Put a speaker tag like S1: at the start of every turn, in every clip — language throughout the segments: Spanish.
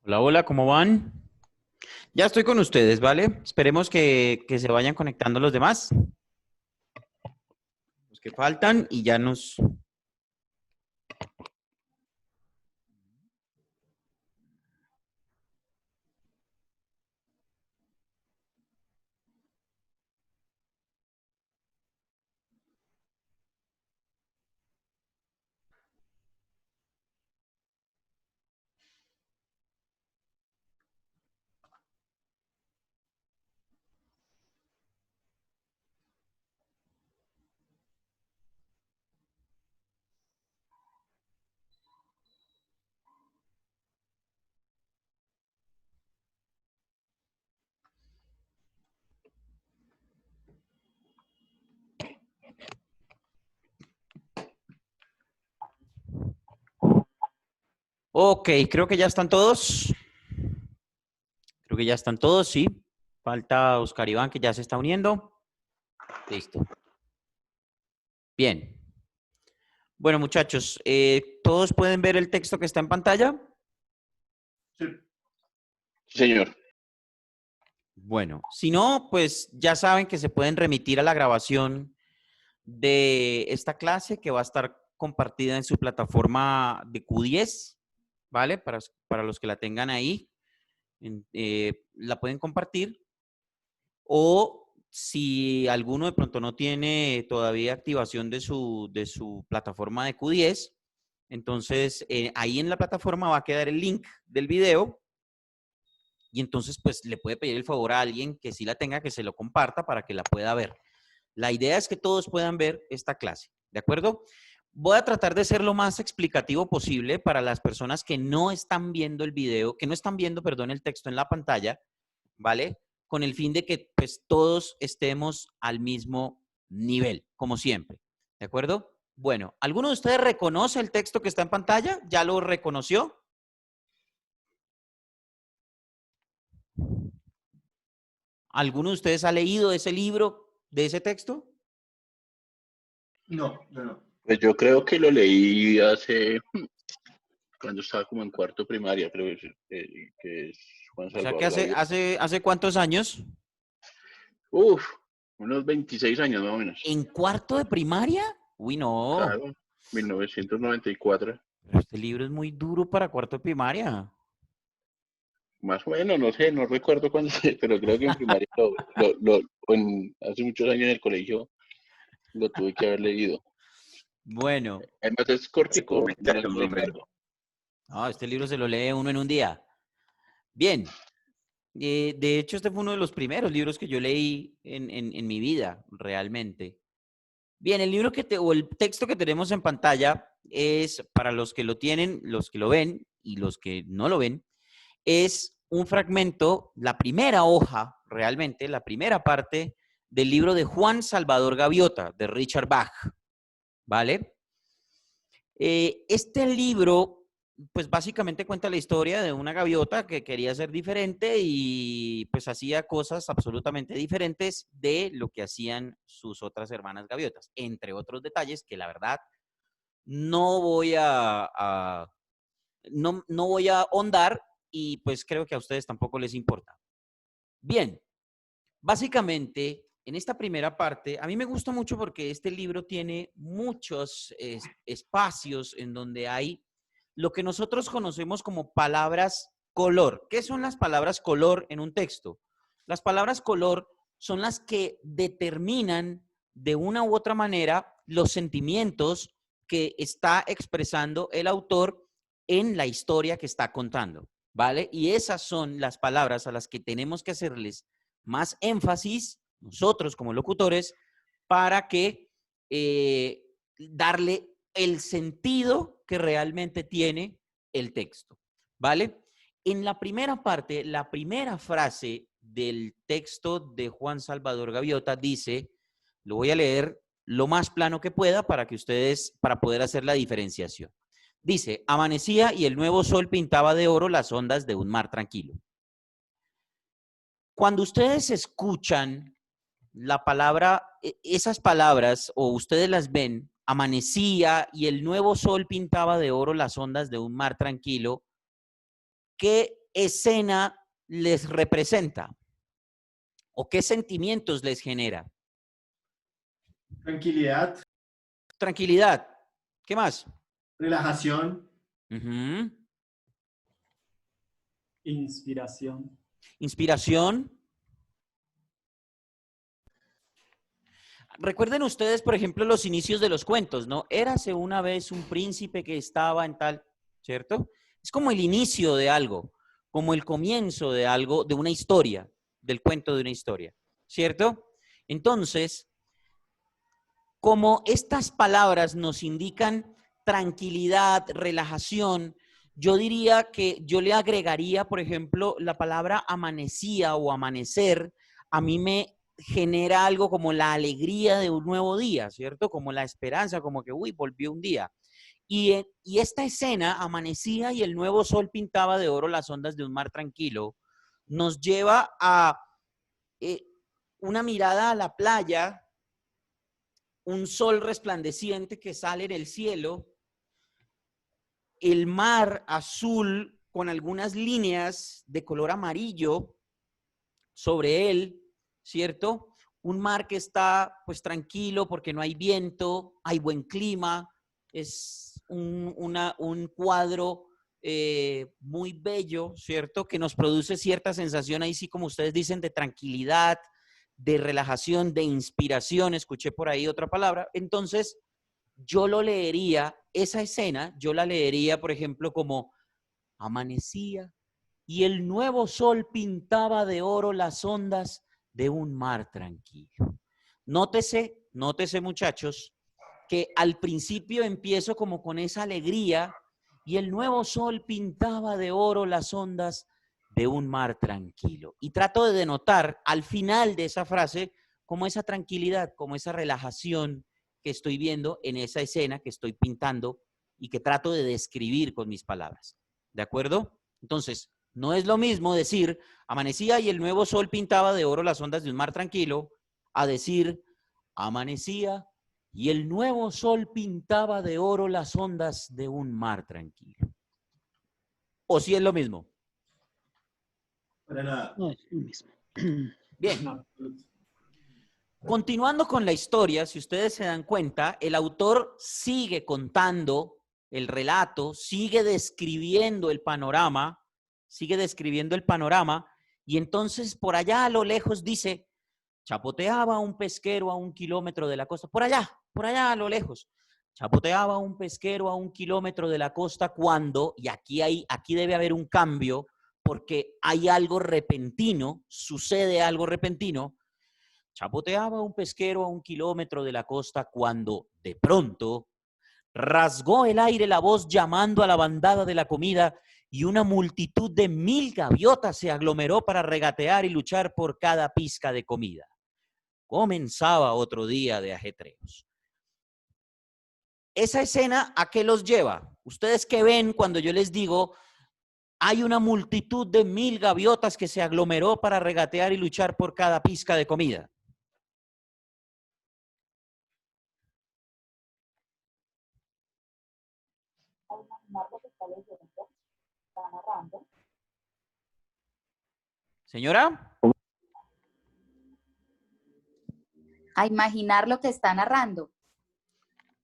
S1: Hola, hola, ¿cómo van? Ya estoy con ustedes, ¿vale? Esperemos que se vayan conectando los demás, los que faltan, y ya nos... Ok, creo que ya están todos. Creo que ya están todos, sí. Falta Oscar Iván, que ya se está uniendo. Listo. Bien. Bueno, muchachos, ¿todos pueden ver el texto que está en pantalla?
S2: Sí, señor.
S1: Bueno, si no, pues ya saben que se pueden remitir a la grabación de esta clase que va a estar compartida en su plataforma de Q10, ¿vale? Para los que la tengan ahí, la pueden compartir. O si alguno de pronto no tiene todavía activación de su plataforma de Q10, entonces ahí en la plataforma va a quedar el link del video. Y entonces, pues, le puede pedir el favor a alguien que sí la tenga, que se lo comparta para que la pueda ver. La idea es que todos puedan ver esta clase, ¿de acuerdo? Voy a tratar de ser lo más explicativo posible para las personas que no están viendo el video, que no están viendo, perdón, el texto en la pantalla, ¿vale? Con el fin de que, pues, todos estemos al mismo nivel, como siempre, ¿de acuerdo? Bueno, ¿alguno de ustedes reconoce el texto que está en pantalla? ¿Ya lo reconoció? ¿Alguno de ustedes ha leído ese libro de ese texto?
S2: No, yo no.
S3: Pues yo creo que lo leí hace, cuando estaba como en cuarto primaria, creo que es Juan
S1: O sea que
S3: Salvador Gaviota.
S1: hace ¿cuántos años?
S3: Uf, unos 26 años más o menos.
S1: ¿En cuarto de primaria? Uy, no.
S3: Claro, 1994.
S1: Pero este libro es muy duro para cuarto de primaria.
S3: Más o menos, no sé, no recuerdo cuándo, pero creo que en primaria, hace muchos años en el colegio, lo tuve que haber leído.
S1: Bueno,
S3: Además es cortico, no es muy largo.
S1: este libro se lo lee uno en un día. Bien, de hecho este fue uno de los primeros libros que yo leí en mi vida, realmente. Bien, el libro o el texto que tenemos en pantalla es, para los que lo tienen, los que lo ven y los que no lo ven, es un fragmento, la primera hoja, realmente, la primera parte del libro de Juan Salvador Gaviota, de Richard Bach, ¿vale? Este libro, pues básicamente cuenta la historia de una gaviota que quería ser diferente y pues hacía cosas absolutamente diferentes de lo que hacían sus otras hermanas gaviotas, entre otros detalles que la verdad no voy no voy a ahondar y pues creo que a ustedes tampoco les importa. Bien, básicamente en esta primera parte, a mí me gusta mucho porque este libro tiene muchos espacios en donde hay lo que nosotros conocemos como palabras color. ¿Qué son las palabras color en un texto? Las palabras color son las que determinan de una u otra manera los sentimientos que está expresando el autor en la historia que está contando, ¿vale? Y esas son las palabras a las que tenemos que hacerles más énfasis nosotros como locutores para que darle el sentido que realmente tiene el texto, ¿vale? En la primera parte, la primera frase del texto de Juan Salvador Gaviota dice, lo voy a leer lo más plano que pueda para que ustedes, para poder hacer la diferenciación. Dice, amanecía y el nuevo sol pintaba de oro las ondas de un mar tranquilo. Cuando ustedes escuchan la palabra, esas palabras, o ustedes las ven, amanecía y el nuevo sol pintaba de oro las ondas de un mar tranquilo, ¿qué escena les representa? ¿O qué sentimientos les genera?
S4: Tranquilidad,
S1: Tranquilidad. ¿Qué más?
S4: relajación,
S5: Inspiración.
S1: Inspiración. Recuerden ustedes, por ejemplo, los inicios de los cuentos, ¿no? Érase una vez un príncipe que estaba en tal, ¿cierto? Es como el inicio de algo, como el comienzo de algo, de una historia, del cuento de una historia, ¿cierto? Entonces, como estas palabras nos indican tranquilidad, relajación, yo diría que yo le agregaría, por ejemplo, la palabra amanecía o amanecer, a mí me genera algo como la alegría de un nuevo día, ¿cierto? Como la esperanza, como que, uy, volvió un día. Y esta escena, amanecía y el nuevo sol pintaba de oro las ondas de un mar tranquilo, nos lleva a una mirada a la playa, un sol resplandeciente que sale en el cielo, el mar azul con algunas líneas de color amarillo sobre él, ¿cierto? Un mar que está pues tranquilo porque no hay viento, hay buen clima, es un cuadro muy bello, ¿cierto? Que nos produce cierta sensación ahí sí, como ustedes dicen, de tranquilidad, de relajación, de inspiración, escuché por ahí otra palabra. Entonces, yo lo leería, esa escena, yo la leería, por ejemplo, como amanecía y el nuevo sol pintaba de oro las ondas de un mar tranquilo. Nótese muchachos, que al principio empiezo como con esa alegría y el nuevo sol pintaba de oro las ondas de un mar tranquilo. Y trato de denotar al final de esa frase como esa tranquilidad, como esa relajación que estoy viendo en esa escena que estoy pintando y que trato de describir con mis palabras. ¿De acuerdo? Entonces, no es lo mismo decir amanecía y el nuevo sol pintaba de oro las ondas de un mar tranquilo a decir amanecía y el nuevo sol pintaba de oro las ondas de un mar tranquilo. ¿O si es lo mismo?
S4: para nada.
S5: No, es lo mismo.
S1: Bien.
S5: No.
S1: Continuando con la historia, si ustedes se dan cuenta, el autor sigue contando el relato, sigue describiendo el panorama, y entonces por allá a lo lejos dice, chapoteaba un pesquero a 1 kilómetro de la costa, por allá a lo lejos, chapoteaba un pesquero a 1 kilómetro de la costa cuando, y aquí debe haber un cambio, porque hay algo repentino, sucede algo repentino, chapoteaba un pesquero a 1 kilómetro de la costa cuando, de pronto, rasgó el aire la voz llamando a la bandada de la comida y una multitud de 1000 gaviotas se aglomeró para regatear y luchar por cada pizca de comida. Comenzaba otro día de ajetreos. Esa escena, ¿a qué los lleva? ¿Ustedes qué ven cuando yo les digo hay una multitud de 1000 gaviotas que se aglomeró para regatear y luchar por cada pizca de comida? Señora.
S6: A imaginar lo que está narrando.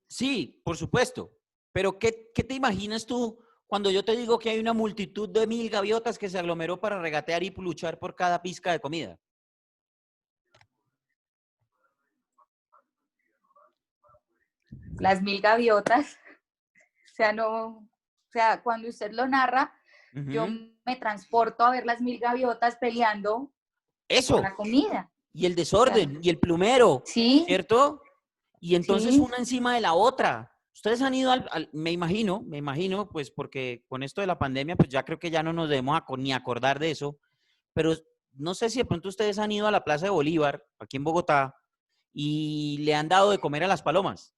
S1: Sí, por supuesto. Pero ¿qué te imaginas tú cuando yo te digo que hay una multitud de 1000 gaviotas que se aglomeró para regatear y luchar por cada pizca de comida?
S6: Las 1000 gaviotas. O sea, no, o sea, cuando usted lo narra, yo
S1: Ujú.
S6: me transporto a ver las 1000 gaviotas peleando por
S1: Eso.
S6: la comida.
S1: Y el
S6: O sea,
S1: desorden, y el plumero,
S6: sí,
S1: ¿cierto? Y entonces
S6: sí,
S1: una encima de la otra. Ustedes han ido me imagino, pues porque con esto de la pandemia, pues ya creo que ya no nos debemos ni acordar de eso, pero no sé si de pronto ustedes han ido a la Plaza de Bolívar, aquí en Bogotá, y le han dado de comer a las palomas.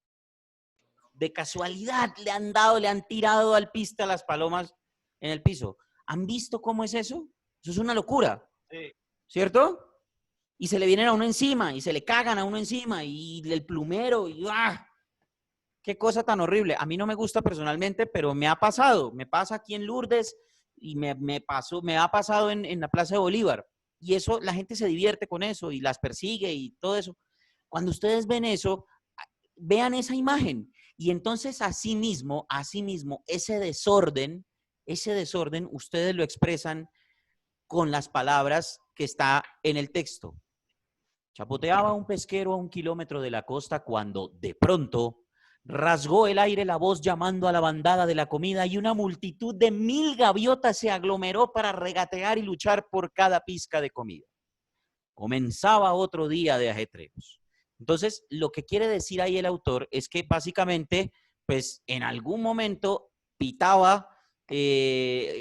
S1: De casualidad le han tirado al piste a las palomas en el piso. ¿Han visto cómo es eso? Eso es una locura,
S2: Sí.
S1: ¿cierto? Y se le vienen a uno encima, y se le cagan a uno encima, y el plumero, y ¡ah! Qué cosa tan horrible. A mí no me gusta personalmente, pero me ha pasado. Me pasa aquí en Lourdes y me ha pasado en la Plaza de Bolívar. Y eso, la gente se divierte con eso y las persigue y todo eso. Cuando ustedes ven eso, vean esa imagen. Y entonces, asimismo, ese desorden, ustedes lo expresan con las palabras que está en el texto. Chapoteaba un pesquero a 1 kilómetro de la costa cuando, de pronto, rasgó el aire la voz llamando a la bandada de la comida y una multitud de 1000 gaviotas se aglomeró para regatear y luchar por cada pizca de comida. Comenzaba otro día de ajetreos. Entonces, lo que quiere decir ahí el autor es que básicamente, pues en algún momento pitaba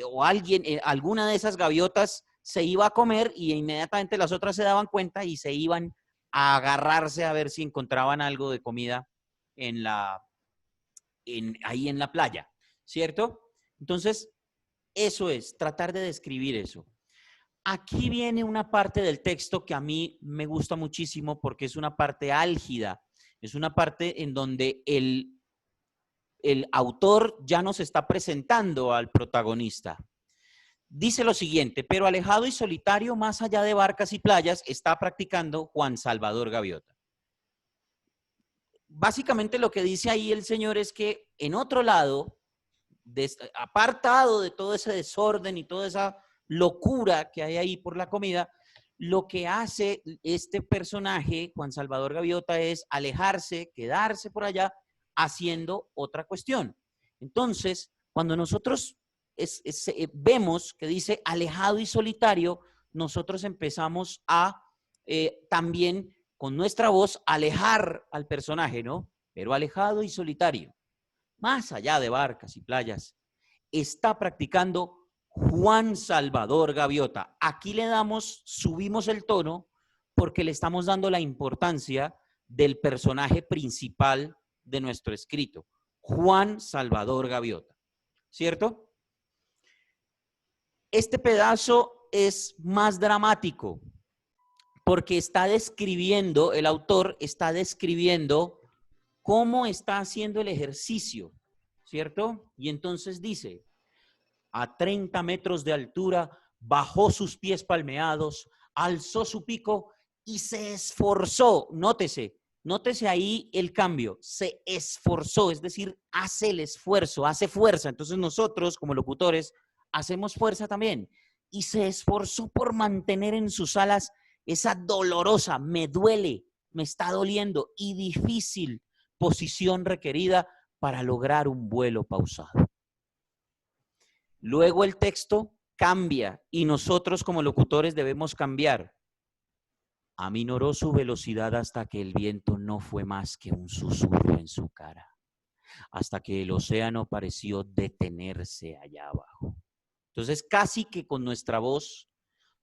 S1: o alguien, alguna de esas gaviotas se iba a comer y inmediatamente las otras se daban cuenta y se iban a agarrarse a ver si encontraban algo de comida en ahí en la playa, ¿cierto? Entonces, eso es, tratar de describir eso. Aquí viene una parte del texto que a mí me gusta muchísimo porque es una parte álgida, es una parte en donde el autor ya nos está presentando al protagonista. Dice lo siguiente: pero alejado y solitario, más allá de barcas y playas, está practicando Juan Salvador Gaviota. Básicamente lo que dice ahí el señor es que en otro lado, apartado de todo ese desorden y toda esa locura que hay ahí por la comida, lo que hace este personaje, Juan Salvador Gaviota, es alejarse, quedarse por allá, haciendo otra cuestión. Entonces, cuando nosotros vemos que dice alejado y solitario, nosotros empezamos a también con nuestra voz alejar al personaje, ¿no? Pero alejado y solitario, más allá de barcas y playas, está practicando Juan Salvador Gaviota. Aquí subimos el tono porque le estamos dando la importancia del personaje principal de nuestro escrito, Juan Salvador Gaviota, ¿cierto? Este pedazo es más dramático porque el autor está describiendo cómo está haciendo el ejercicio, ¿cierto? Y entonces dice: a 30 metros de altura, bajó sus pies palmeados, alzó su pico y se esforzó. Nótese ahí el cambio. Se esforzó, es decir, hace el esfuerzo, hace fuerza. Entonces nosotros, como locutores, hacemos fuerza también. Y se esforzó por mantener en sus alas esa dolorosa, me duele, me está doliendo y difícil posición requerida para lograr un vuelo pausado. Luego el texto cambia y nosotros como locutores debemos cambiar. Aminoró su velocidad hasta que el viento no fue más que un susurro en su cara, hasta que el océano pareció detenerse allá abajo. Entonces, casi que con nuestra voz,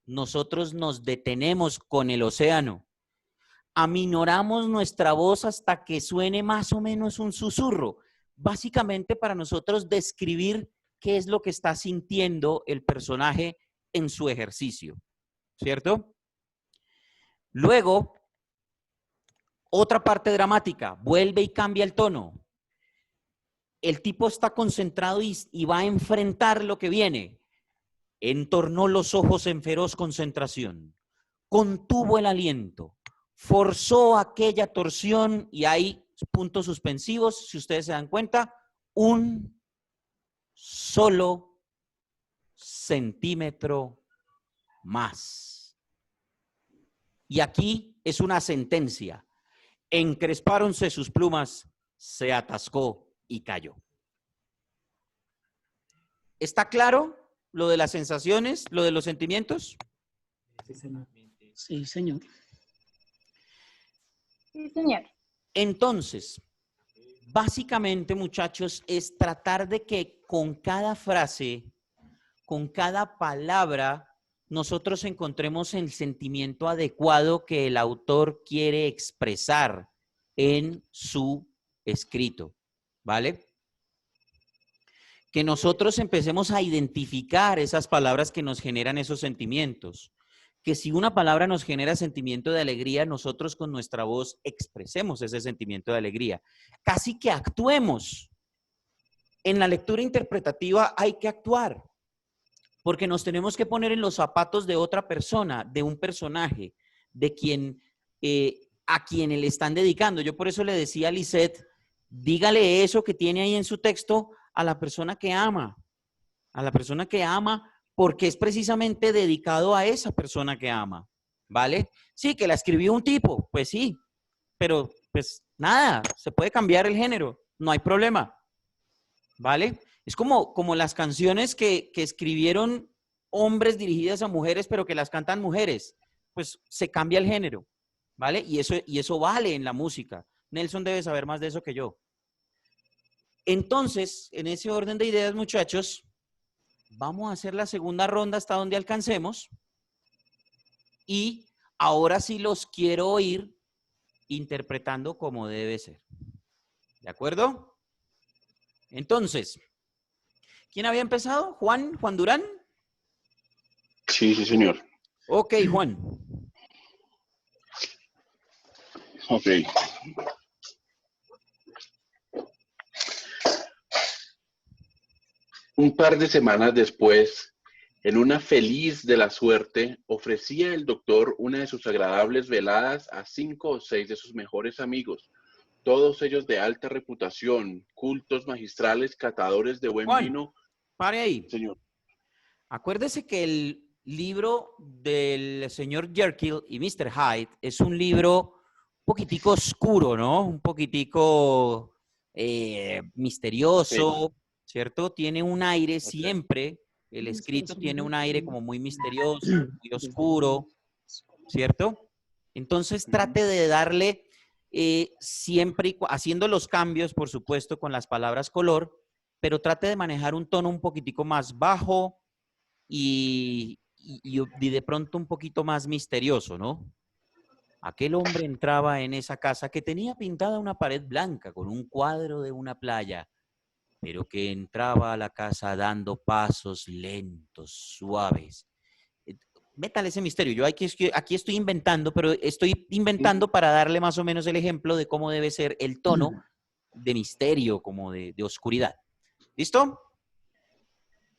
S1: nosotros nos detenemos con el océano. Aminoramos nuestra voz hasta que suene más o menos un susurro, básicamente para nosotros describir qué es lo que está sintiendo el personaje en su ejercicio, ¿cierto? Luego, otra parte dramática, vuelve y cambia el tono. El tipo está concentrado y va a enfrentar lo que viene. Entornó los ojos en feroz concentración, contuvo el aliento, forzó aquella torsión y hay puntos suspensivos, si ustedes se dan cuenta, un solo centímetro más. Y aquí es una sentencia. Encrespáronse sus plumas, se atascó y cayó. ¿Está claro lo de las sensaciones, lo de los sentimientos?
S5: Sí, señor.
S6: Sí, señor.
S1: Entonces, básicamente, muchachos, es tratar de que con cada frase, con cada palabra, nosotros encontremos el sentimiento adecuado que el autor quiere expresar en su escrito, ¿vale? Que nosotros empecemos a identificar esas palabras que nos generan esos sentimientos. Que si una palabra nos genera sentimiento de alegría, nosotros con nuestra voz expresemos ese sentimiento de alegría. Casi que actuemos. En la lectura interpretativa hay que actuar, porque nos tenemos que poner en los zapatos de otra persona, de un personaje, de quien, a quien le están dedicando. Yo por eso le decía a Lisette, dígale eso que tiene ahí en su texto a la persona que ama, porque es precisamente dedicado a esa persona que ama, ¿vale? Sí, que la escribió un tipo, pues sí, pero pues nada, se puede cambiar el género, no hay problema, ¿vale? Es como las canciones que escribieron hombres dirigidas a mujeres, pero que las cantan mujeres, pues se cambia el género, ¿vale? Y eso vale en la música. Nelson debe saber más de eso que yo. Entonces, en ese orden de ideas, muchachos, vamos a hacer la segunda ronda hasta donde alcancemos. Y ahora sí los quiero oír interpretando como debe ser. ¿De acuerdo? Entonces, ¿quién había empezado? ¿Juan? ¿Juan Durán?
S3: Sí, sí, señor.
S1: Ok, Juan.
S3: Ok. Un par de semanas después, en una feliz de la suerte, ofrecía el doctor una de sus agradables veladas a 5 o 6 de sus mejores amigos, todos ellos de alta reputación, cultos magistrales, catadores de buen
S1: Juan,
S3: vino.
S1: pare ahí.
S3: Señor.
S1: Acuérdese que el libro del señor Jekyll y Mr. Hyde es un libro un poquitico oscuro, ¿no? Un poquitico misterioso, ¿cierto? Tiene un aire siempre, el escrito tiene un aire como muy misterioso, muy oscuro, ¿cierto? Entonces trate de darle siempre, haciendo los cambios, por supuesto, con las palabras color, pero trate de manejar un tono un poquitico más bajo y de pronto un poquito más misterioso, ¿no? Aquel hombre entraba en esa casa que tenía pintada una pared blanca con un cuadro de una playa, pero que entraba a la casa dando pasos lentos, suaves. Métale ese misterio. Yo aquí estoy inventando, pero estoy inventando para darle más o menos el ejemplo de cómo debe ser el tono de misterio, como de oscuridad. ¿Listo?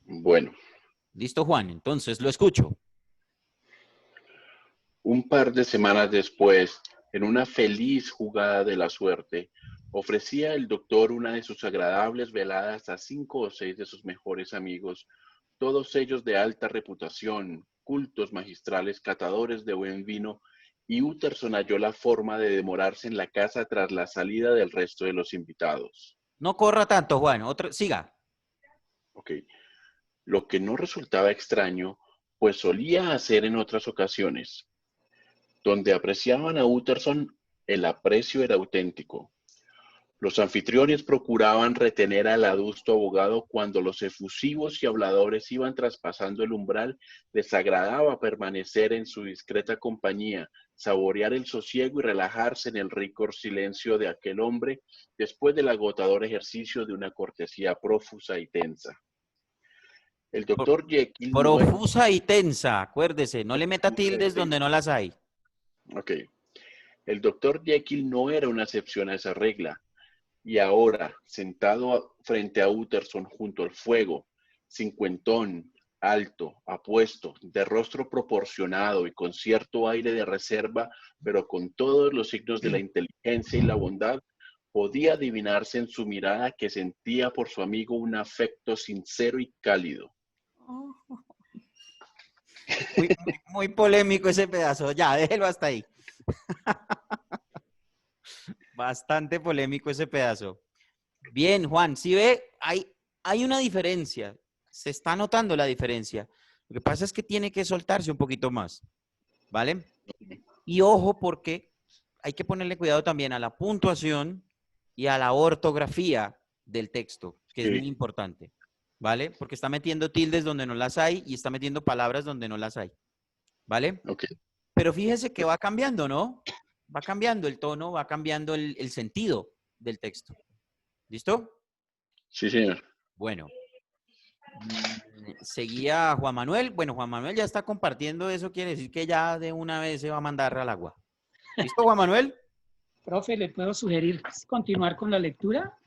S3: Bueno,
S1: Listo, Juan. Entonces lo escucho.
S3: un par de semanas después, en una feliz jugada de la suerte, ofrecía el doctor una de sus agradables veladas a 5 o 6 de sus mejores amigos, todos ellos de alta reputación, cultos magistrales, catadores de buen vino, y Utterson halló la forma de demorarse en la casa tras la salida del resto de los invitados.
S1: No corra tanto, Juan. Siga.
S3: Ok. Lo que no resultaba extraño, pues solía hacer en otras ocasiones. Donde apreciaban a Utterson, el aprecio era auténtico. Los anfitriones procuraban retener al adusto abogado cuando los efusivos y habladores iban traspasando el umbral, les agradaba permanecer en su discreta compañía, saborear el sosiego y relajarse en el rico silencio de aquel hombre después del agotador ejercicio de una cortesía profusa y tensa. El doctor Jekyll no era...
S1: Profusa y tensa, acuérdese, no le meta tildes donde no las hay.
S3: Ok. El doctor Jekyll no era una excepción a esa regla. Y ahora, sentado frente a Utterson junto al fuego, cincuentón, alto, apuesto, de rostro proporcionado y con cierto aire de reserva, pero con todos los signos de la inteligencia y la bondad, podía adivinarse en su mirada que sentía por su amigo un afecto sincero y cálido.
S1: Muy polémico ese pedazo. Ya, déjelo hasta ahí. Bastante polémico ese pedazo. Bien, Juan, si ve, hay una diferencia. Se está notando la diferencia. Lo que pasa es que tiene que soltarse un poquito más, ¿vale? Y ojo porque hay que ponerle cuidado también a la puntuación y a la ortografía del texto, que es muy
S3: Sí.
S1: importante, ¿vale? Porque está metiendo tildes donde no las hay y está metiendo palabras donde no las hay, ¿vale?
S3: Ok.
S1: Pero fíjese que va cambiando, ¿no? Va cambiando el tono, va cambiando el sentido del texto. ¿Listo?
S3: Sí, señor.
S1: Bueno. Seguía Juan Manuel. Bueno, Juan Manuel ya está compartiendo. Eso quiere decir que ya de una vez se va a mandar al agua. ¿Listo, Juan Manuel?
S5: Profe, ¿le puedo sugerir continuar con la lectura?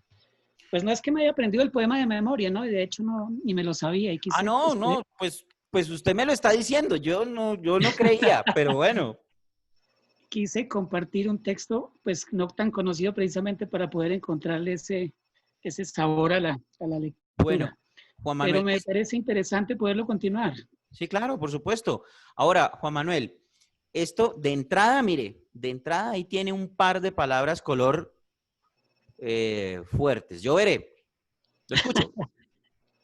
S5: Pues no es que me haya aprendido el poema de memoria, ¿no? Y de hecho no, ni me lo sabía. Y quise,
S1: No, pues usted me lo está diciendo. Yo no creía, pero bueno.
S5: quise compartir un texto, pues no tan conocido precisamente para poder encontrarle ese sabor a la lectura.
S1: Bueno, Juan Manuel.
S5: Pero me parece interesante poderlo continuar.
S1: Sí, claro, por supuesto. Ahora, Juan Manuel, esto de entrada, mire, de entrada ahí tiene un par de palabras color fuertes. Yo veré. Lo escucho.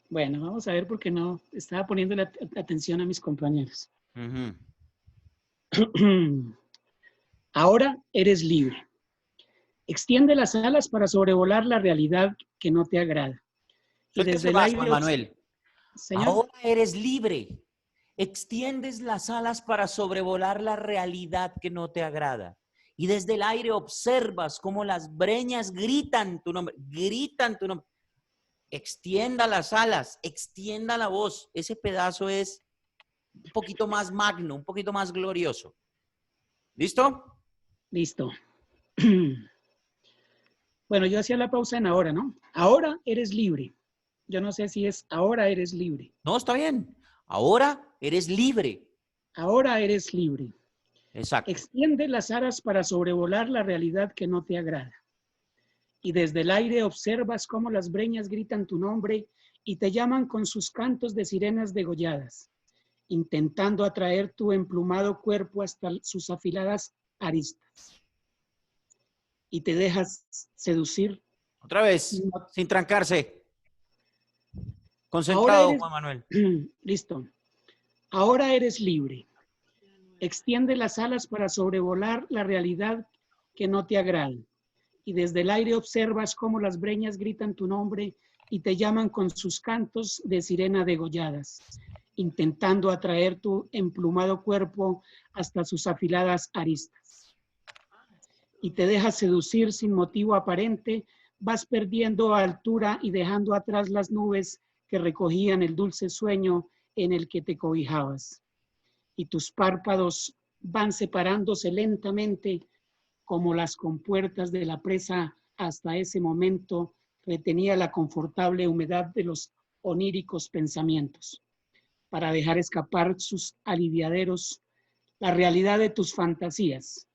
S5: Bueno, vamos a ver porque no estaba poniendo la atención a mis compañeros.
S1: Ujú.
S5: Ahora eres libre. Extiende las alas para sobrevolar la realidad que no te agrada. Y
S1: Suéltese
S5: desde el
S1: más,
S5: aire,
S1: Juan Manuel.
S5: Señor,
S1: Ahora eres libre. Extiendes las alas para sobrevolar la realidad que no te agrada. Y desde el aire observas cómo las breñas gritan tu nombre. Gritan tu nombre. Extienda las alas, extienda la voz. Ese pedazo es un poquito más magno, un poquito más glorioso. ¿Listo?
S5: listo. Bueno, yo hacía la pausa en ahora, ¿no? Ahora eres libre. Yo no sé si es ahora eres libre.
S1: No, está bien. Ahora eres libre.
S5: Ahora eres libre.
S1: Exacto.
S5: Extiende las alas para sobrevolar la realidad que no te agrada. Y desde el aire observas cómo las breñas gritan tu nombre y te llaman con sus cantos de sirenas degolladas, intentando atraer tu emplumado cuerpo hasta sus afiladas aristas. Y te dejas seducir.
S1: Otra vez, sin trancarse.
S5: Ahora
S1: Concentrado,
S5: eres,
S1: Juan Manuel.
S5: listo. Ahora eres libre. Extiende las alas para sobrevolar la realidad que no te agrada. Y desde el aire observas cómo las breñas gritan tu nombre y te llaman con sus cantos de sirena degolladas, intentando atraer tu emplumado cuerpo hasta sus afiladas aristas. Y te dejas seducir sin motivo aparente, vas perdiendo altura y dejando atrás las nubes que recogían el dulce sueño en el que te cobijabas. Y tus párpados van separándose lentamente como las compuertas de la presa hasta ese momento retenía la confortable humedad de los oníricos pensamientos, para dejar escapar sus aliviaderos, la realidad de tus fantasías.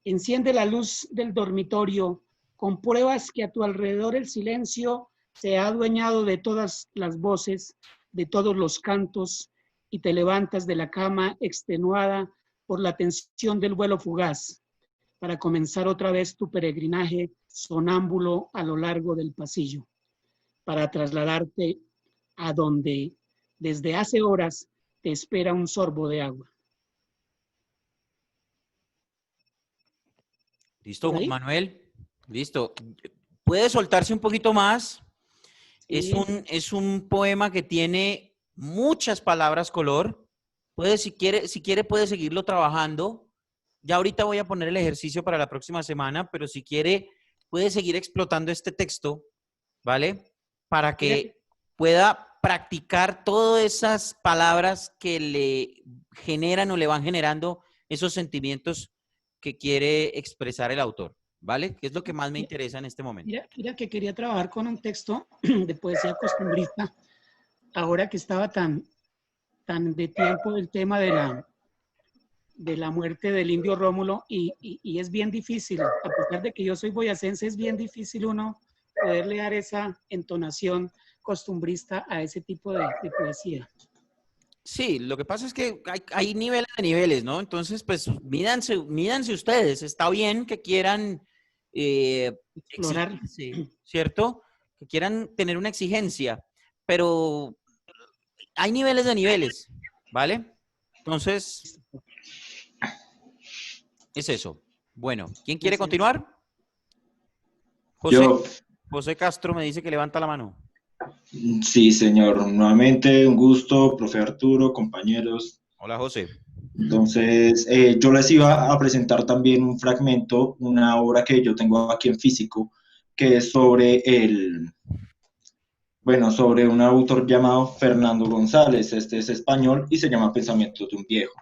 S5: Enciende la luz del dormitorio, compruebas que a tu alrededor el silencio se ha adueñado de todas las voces, de todos los cantos, y te levantas de la cama extenuada por la tensión del vuelo fugaz, para comenzar otra vez tu peregrinaje sonámbulo a lo largo del pasillo, para trasladarte a donde desde hace horas te espera un sorbo de agua.
S1: ¿Listo,
S5: ¿Por
S1: Juan
S5: ahí?
S1: Manuel? Listo. ¿Puede soltarse un poquito más?
S5: Sí.
S1: Es un poema que tiene muchas palabras color. Puede, si quiere, puede seguirlo trabajando. Ya ahorita voy a poner el ejercicio para la próxima semana, pero si quiere, puede seguir explotando este texto, ¿vale? Para que pueda practicar todas esas palabras que le generan o le van generando esos sentimientos que quiere expresar el autor, ¿vale? Que es lo que más me interesa en este momento.
S5: Mira que quería trabajar con un texto de poesía costumbrista, ahora que estaba tan de tiempo el tema de la muerte del indio Rómulo, y es bien difícil, a pesar de que yo soy boyacense, es bien difícil uno poderle dar esa entonación costumbrista a ese tipo de poesía.
S1: Sí, lo que pasa es que hay niveles de niveles, ¿no? Entonces, pues, mídanse ustedes. Está bien que quieran
S5: Explorar.
S1: exigirse, ¿cierto? Que quieran tener una exigencia, pero hay niveles de niveles, ¿vale? Entonces, es eso. Bueno, ¿quién quiere
S5: Gracias.
S1: continuar? José,
S7: Yo,
S1: José Castro me dice que levanta la mano.
S7: sí, señor. Nuevamente, un gusto, profe Arturo, compañeros.
S1: Hola, José.
S7: Entonces, yo les iba a presentar también un fragmento, una obra que yo tengo aquí en físico, que es sobre un autor llamado Fernando González. Este es español y se llama Pensamientos de un viejo.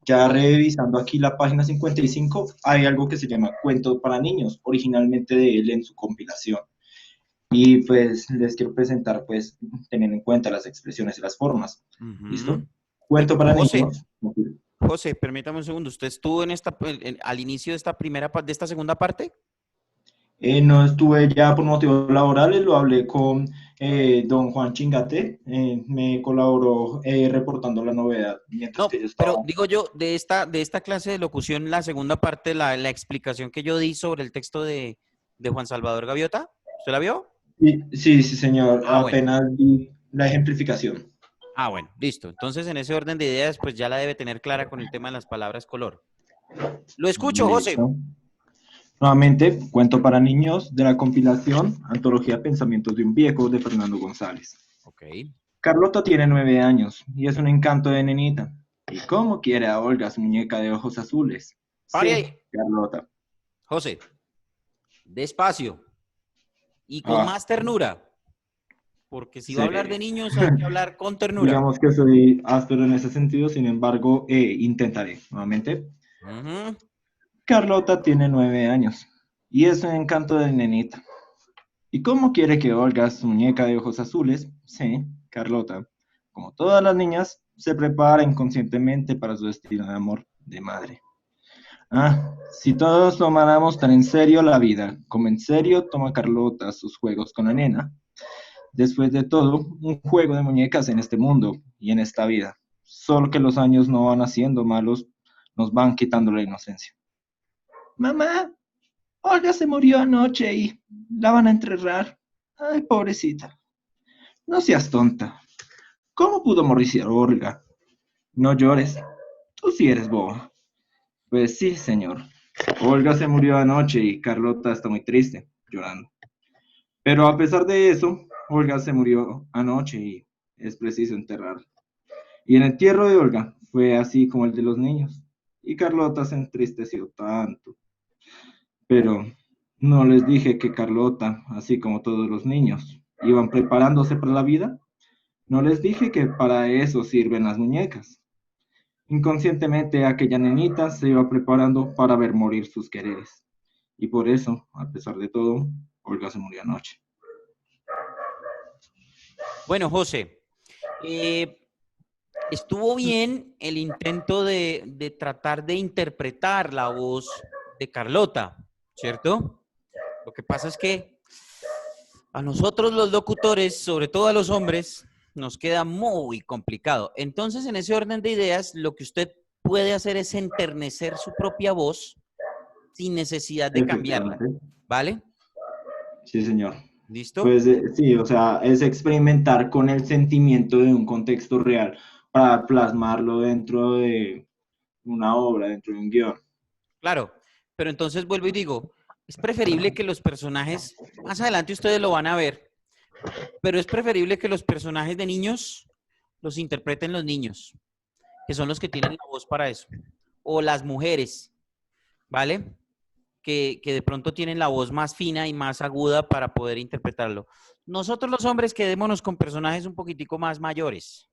S7: Ya revisando aquí la página 55, hay algo que se llama Cuentos para niños, originalmente de él en su compilación. Y pues les quiero presentar, pues, teniendo en cuenta las expresiones y las formas. ¿Listo? Cuento para
S1: José,
S7: niños.
S1: José, permítame un segundo. ¿Usted estuvo al inicio de esta de esta segunda parte?
S7: No estuve ya por motivos laborales, lo hablé con don Juan Chingate, me colaboró reportando la novedad mientras
S1: No,
S7: que yo estaba.
S1: pero digo yo, de esta clase de locución, la segunda parte, la explicación que yo di sobre el texto de Juan Salvador Gaviota, ¿usted la vio?
S7: Sí, señor,
S1: Ah, bueno.
S7: apenas vi la ejemplificación.
S1: Ah, bueno, listo. Entonces, en ese orden de ideas, pues ya la debe tener clara con el tema de las palabras color. Lo escucho, José.
S7: Listo. Nuevamente, cuento para niños de la compilación Antología Pensamientos de un viejo de Fernando González.
S1: Ok.
S7: Carlota tiene 9 años y es un encanto de nenita. ¿Y cómo quiere a Olga, su muñeca de ojos azules?
S1: Pare
S7: Sí,
S1: ahí.
S7: Carlota.
S1: José, despacio y con
S7: Ah,
S1: más ternura, porque si va a
S7: sí.
S1: hablar de niños hay que hablar con ternura.
S7: Digamos que soy áspero en ese sentido, sin embargo, intentaré nuevamente.
S1: Ujú.
S7: Carlota tiene 9 años y es un encanto de nenita. ¿Y cómo quiere que Olga, su muñeca de ojos azules? Sí, Carlota, como todas las niñas, se prepara inconscientemente para su destino de amor de madre. Ah, si todos tomáramos tan en serio la vida, como en serio toma Carlota sus juegos con la nena. Después de todo, un juego de muñecas en este mundo y en esta vida. Solo que los años no van haciendo malos, nos van quitando la inocencia. Mamá, Olga se murió anoche y la van a enterrar. Ay, pobrecita. No seas tonta. ¿Cómo pudo morir Olga? No llores. Tú sí eres boba. Pues sí, señor. Olga se murió anoche y Carlota está muy triste, llorando. Pero a pesar de eso, Olga se murió anoche y es preciso enterrarla. Y el entierro de Olga fue así como el de los niños. Y Carlota se entristeció tanto. Pero no les dije que Carlota, así como todos los niños, iban preparándose para la vida. No les dije que para eso sirven las muñecas. Inconscientemente aquella nenita se iba preparando para ver morir sus quereres. Y por eso, a pesar de todo, Olga se murió anoche.
S1: Bueno, José, estuvo bien el intento de tratar de interpretar la voz de Carlota, ¿cierto? Lo que pasa es que a nosotros los locutores, sobre todo a los hombres, nos queda muy complicado. Entonces, en ese orden de ideas, lo que usted puede hacer es enternecer su propia voz sin necesidad de cambiarla,
S7: Efectivamente.
S1: ¿vale?
S7: Sí, señor.
S1: ¿Listo?
S7: Pues sí, o sea, es experimentar con el sentimiento de un contexto real para plasmarlo dentro de una obra, dentro de un guión.
S1: Claro, pero entonces vuelvo y digo, es preferible que los personajes, más adelante ustedes lo van a ver, pero es preferible que los personajes de niños los interpreten los niños, que son los que tienen la voz para eso, o las mujeres, ¿vale? Que de pronto tienen la voz más fina y más aguda para poder interpretarlo. Nosotros los hombres quedémonos con personajes un poquitico más mayores,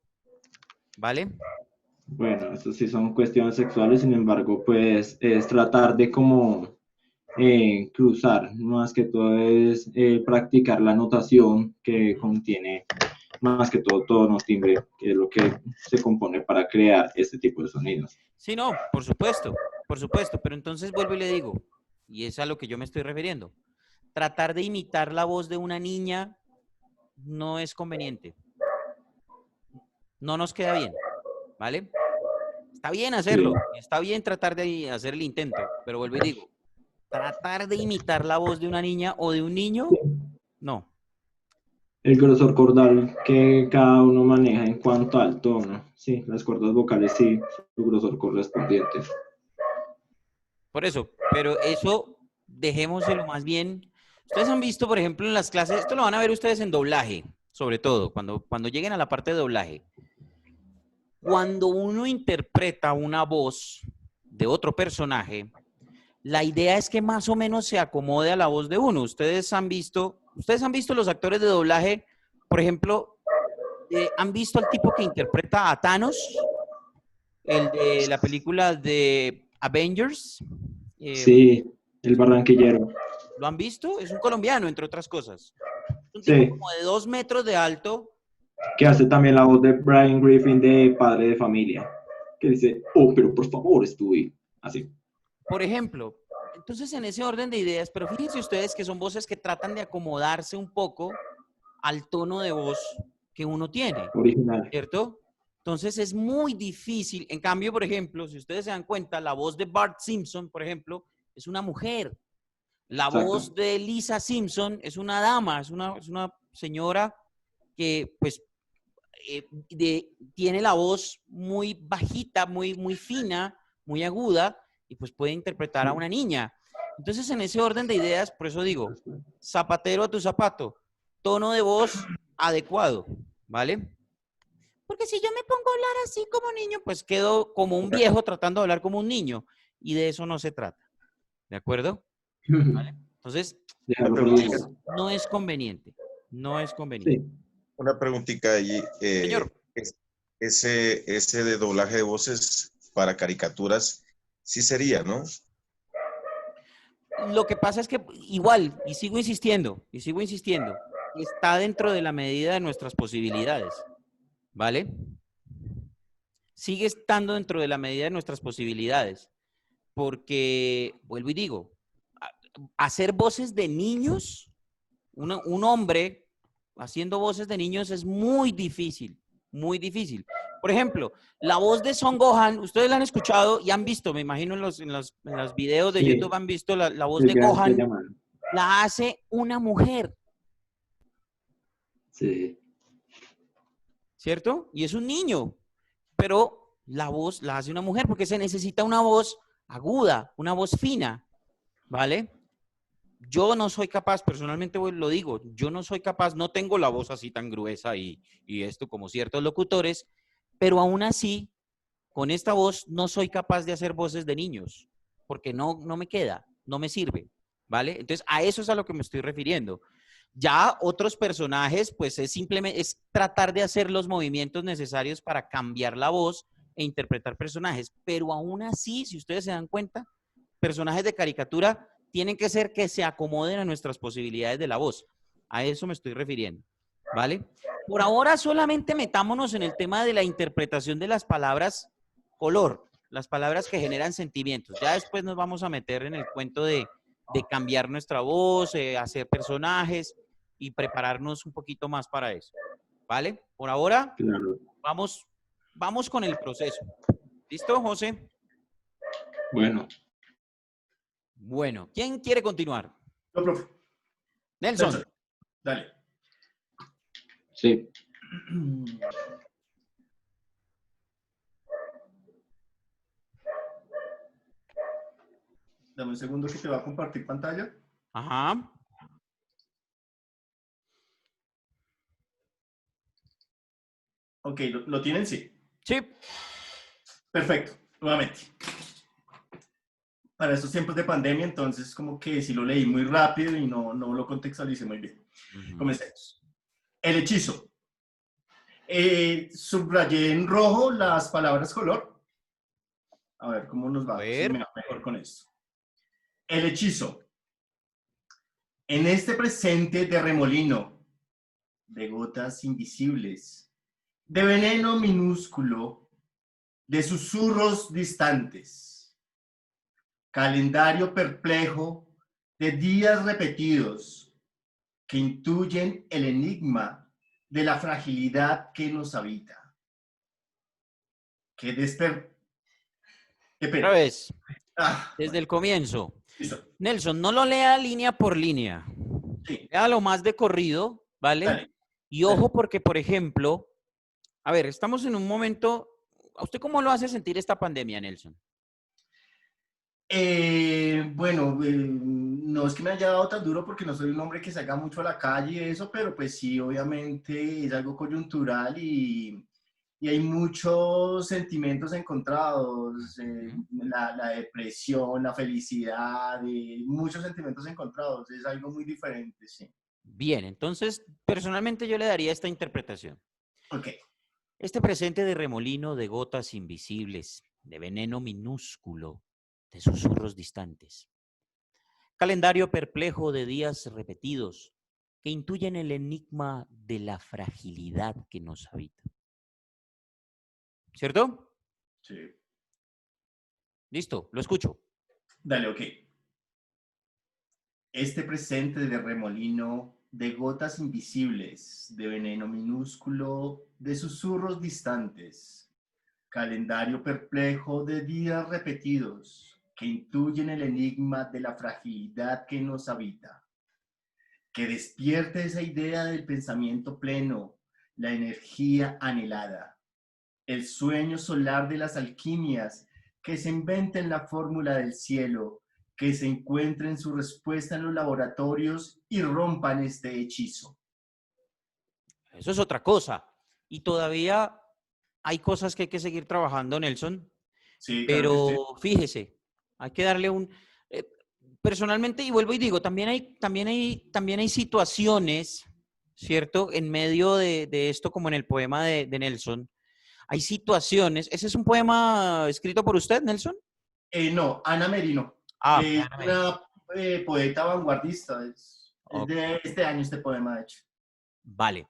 S1: ¿vale?
S7: Bueno, eso sí son cuestiones sexuales, sin embargo, pues es tratar de como cruzar, más que todo es practicar la notación que contiene, más que todo tono, timbre, que es lo que se compone para crear este tipo de sonidos.
S1: Sí, no, por supuesto, pero entonces vuelvo y le digo, y es a lo que yo me estoy refiriendo, tratar de imitar la voz de una niña no es conveniente, no nos queda bien, ¿vale? Está bien hacerlo, está bien tratar de hacer el intento, pero vuelvo y digo, tratar de imitar la voz de una niña o de un niño, no.
S7: El grosor cordal que cada uno maneja en cuanto al tono. Sí, las cuerdas vocales sí, su grosor correspondiente.
S1: Por eso, pero eso dejémoselo más bien. Ustedes han visto, por ejemplo, en las clases, esto lo van a ver ustedes en doblaje, sobre todo, cuando lleguen a la parte de doblaje. Cuando uno interpreta una voz de otro personaje, la idea es que más o menos se acomode a la voz de uno. Ustedes han visto los actores de doblaje, por ejemplo, ¿han visto al tipo que interpreta a Thanos? El de la película de Avengers.
S7: Sí, el barranquillero.
S1: ¿Lo han visto? Es un colombiano, entre otras cosas. Es un
S7: Sí.
S1: tipo como de 2 metros de alto.
S7: Que hace también la voz de Brian Griffin de Padre de Familia. Que dice, oh, pero por favor, Stewie. Así.
S1: Por ejemplo, entonces en ese orden de ideas, pero fíjense ustedes que son voces que tratan de acomodarse un poco al tono de voz que uno tiene,
S7: Original.
S1: ¿cierto? Entonces es muy difícil. En cambio, por ejemplo, si ustedes se dan cuenta, la voz de Bart Simpson, por ejemplo, es una mujer. La
S7: Exacto.
S1: voz de Lisa Simpson es una dama, es una señora que pues tiene la voz muy bajita, muy fina, muy aguda, y pues puede interpretar a una niña. Entonces, en ese orden de ideas, por eso digo, zapatero a tu zapato, tono de voz adecuado, ¿vale? Porque si yo me pongo a hablar así como niño, pues quedo como un viejo tratando de hablar como un niño, y de eso no se trata, ¿de acuerdo? ¿Vale? Entonces,
S7: Déjalo
S2: Pero
S7: fluir.
S1: no es conveniente, no es conveniente.
S7: Sí.
S8: Una preguntita allí.
S1: Señor.
S8: Ese de doblaje de voces para caricaturas, sí sería, ¿no?
S1: Lo que pasa es que igual, y sigo insistiendo, está dentro de la medida de nuestras posibilidades, ¿vale? Sigue estando dentro de la medida de nuestras posibilidades, porque, vuelvo y digo, hacer voces de niños, un hombre haciendo voces de niños es muy difícil, muy difícil. Por ejemplo, la voz de Son Gohan, ustedes la han escuchado y han visto, me imagino en los videos de
S7: Sí.
S1: YouTube han visto la voz
S7: Sí,
S1: de
S7: ya
S1: Gohan,
S7: llamaron.
S1: la hace una mujer,
S7: Sí.
S1: ¿cierto? Y es un niño, pero la voz la hace una mujer porque se necesita una voz aguda, una voz fina, ¿vale? Yo no soy capaz, personalmente lo digo, yo no soy capaz, no tengo la voz así tan gruesa y esto como ciertos locutores, pero aún así, con esta voz no soy capaz de hacer voces de niños, porque no me queda, no me sirve, ¿vale? Entonces, a eso es a lo que me estoy refiriendo. Ya otros personajes, pues es simplemente, es tratar de hacer los movimientos necesarios para cambiar la voz e interpretar personajes, pero aún así, si ustedes se dan cuenta, personajes de caricatura tienen que ser que se acomoden a nuestras posibilidades de la voz. A eso me estoy refiriendo, ¿vale? Por ahora solamente metámonos en el tema de la interpretación de las palabras color, las palabras que generan sentimientos. Ya después nos vamos a meter en el cuento de cambiar nuestra voz, hacer personajes y prepararnos un poquito más para eso, ¿vale? Por ahora,
S7: Claro.
S1: vamos con el proceso. ¿Listo, José?
S7: Bueno.
S1: Bueno, ¿quién quiere continuar?
S4: No, profe.
S1: Nelson.
S4: Nelson, dale.
S7: Sí.
S4: Dame un segundo que te va a compartir pantalla.
S1: Ajá.
S4: Ok, ¿lo tienen? Sí.
S1: Sí.
S4: Perfecto, nuevamente. Para estos tiempos de pandemia, entonces como que sí lo leí muy rápido y no lo contextualicé muy bien. Comencemos. El hechizo. Subrayé en rojo las palabras color. A ver cómo nos va.
S1: A ver.
S4: Si me va mejor con esto. El hechizo. En este presente de remolino, de gotas invisibles, de veneno minúsculo, de susurros distantes, calendario perplejo de días repetidos que intuyen el enigma de la fragilidad que nos habita. Que
S1: Otra vez,
S4: Ah,
S1: desde el comienzo.
S4: Listo.
S1: Nelson, no lo lea línea por línea.
S4: Sí.
S1: Lea lo más de corrido, ¿vale?
S4: Dale.
S1: Y ojo porque, por ejemplo, a ver, estamos en un momento... ¿A usted cómo lo hace sentir esta pandemia, Nelson?
S4: Bueno, no es que me haya dado tan duro porque no soy un hombre que salga mucho a la calle y eso, pero pues sí, obviamente es algo coyuntural y hay muchos sentimientos encontrados, la depresión, la felicidad, muchos sentimientos encontrados, es algo muy diferente, sí.
S1: Bien, entonces, personalmente yo le daría esta interpretación.
S4: Ok.
S1: Este presente de remolino de gotas invisibles, de veneno minúsculo, de susurros distantes. Calendario perplejo de días repetidos que intuyen el enigma de la fragilidad que nos habita. ¿Cierto?
S4: Sí.
S1: Listo, lo escucho.
S4: Dale, ok. Este presente de remolino de gotas invisibles, de veneno minúsculo, de susurros distantes, calendario perplejo de días repetidos que intuyen el enigma de la fragilidad que nos habita. Que despierte esa idea del pensamiento pleno, la energía anhelada, el sueño solar de las alquimias, que se inventen la fórmula del cielo, que se encuentren su respuesta en los laboratorios y rompan este hechizo.
S1: Eso es otra cosa. Y todavía hay cosas que hay que seguir trabajando, Nelson.
S4: Sí, claro
S1: Pero
S4: que sí.
S1: fíjese, hay que darle un... personalmente, y vuelvo y digo, también hay situaciones, ¿cierto? En medio de esto, como en el poema de Nelson, hay situaciones... ¿Ese es un poema escrito por usted, Nelson?
S4: No, Ana Merino.
S1: Ah,
S4: Es
S1: Ana Merino.
S4: una poeta vanguardista. Es
S1: Ok.
S4: de este año este poema, de hecho.
S1: Vale.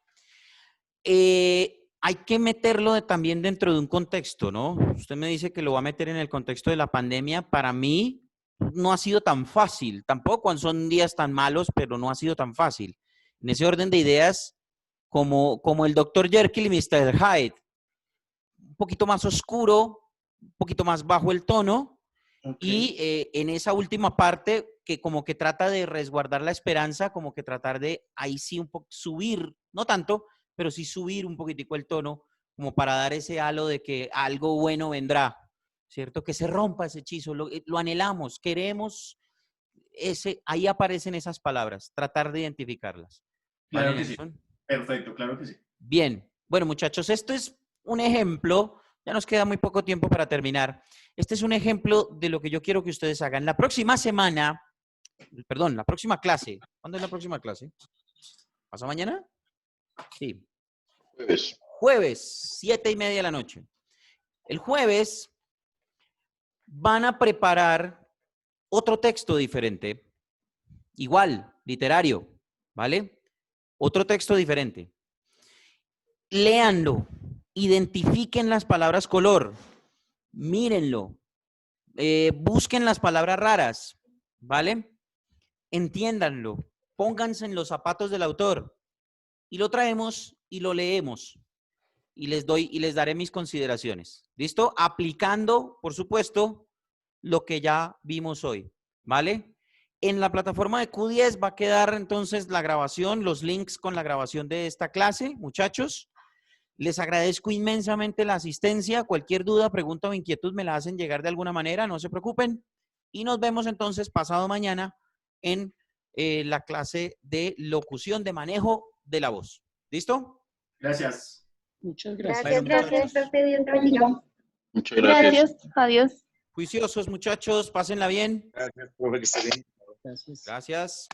S1: Hay que meterlo también dentro de un contexto, ¿no? Usted me dice que lo va a meter en el contexto de la pandemia. Para mí no ha sido tan fácil. Tampoco son días tan malos, pero no ha sido tan fácil. En ese orden de ideas, como el Dr. Jekyll y Mr. Hyde. Un poquito más oscuro, un poquito más bajo el tono.
S4: Okay.
S1: Y en esa última parte, que como que trata de resguardar la esperanza, como que tratar de ahí sí un poco subir, no tanto, pero sí subir un poquitico el tono, como para dar ese halo de que algo bueno vendrá, ¿cierto? Que se rompa ese hechizo, lo anhelamos, queremos ahí aparecen esas palabras, tratar de identificarlas. ¿Vale,
S4: Claro que sí.
S1: Nelson?
S4: Perfecto, claro que sí.
S1: Bien, bueno muchachos, esto es un ejemplo, ya nos queda muy poco tiempo para terminar. Este es un ejemplo de lo que yo quiero que ustedes hagan. La próxima semana, perdón, la próxima clase. ¿Cuándo es la próxima clase? ¿Pasa mañana? Sí.
S3: Jueves.
S1: Jueves, 7:30 de la noche. El jueves van a preparar otro texto diferente, igual, literario, ¿vale? Otro texto diferente. Léanlo, identifiquen las palabras color, mírenlo, busquen las palabras raras, ¿vale? Entiéndanlo, pónganse en los zapatos del autor y lo traemos y lo leemos y les daré mis consideraciones. ¿Listo? Aplicando, por supuesto, lo que ya vimos hoy, ¿vale? En la plataforma de Q10 va a quedar entonces la grabación, los links con la grabación de esta clase, muchachos. Les agradezco inmensamente la asistencia. Cualquier duda, pregunta o inquietud me la hacen llegar de alguna manera, no se preocupen. Y nos vemos entonces pasado mañana en la clase de locución de manejo de la voz. ¿Listo?
S4: Gracias.
S5: Muchas gracias.
S6: Gracias,
S1: Bueno,
S6: gracias,
S1: muchachos.
S6: profe, Dios te bendiga.
S3: Muchas gracias.
S6: Adiós.
S1: Juiciosos, muchachos, pásenla bien.
S8: Gracias, profe, que esté bien.
S5: Gracias.
S1: Gracias.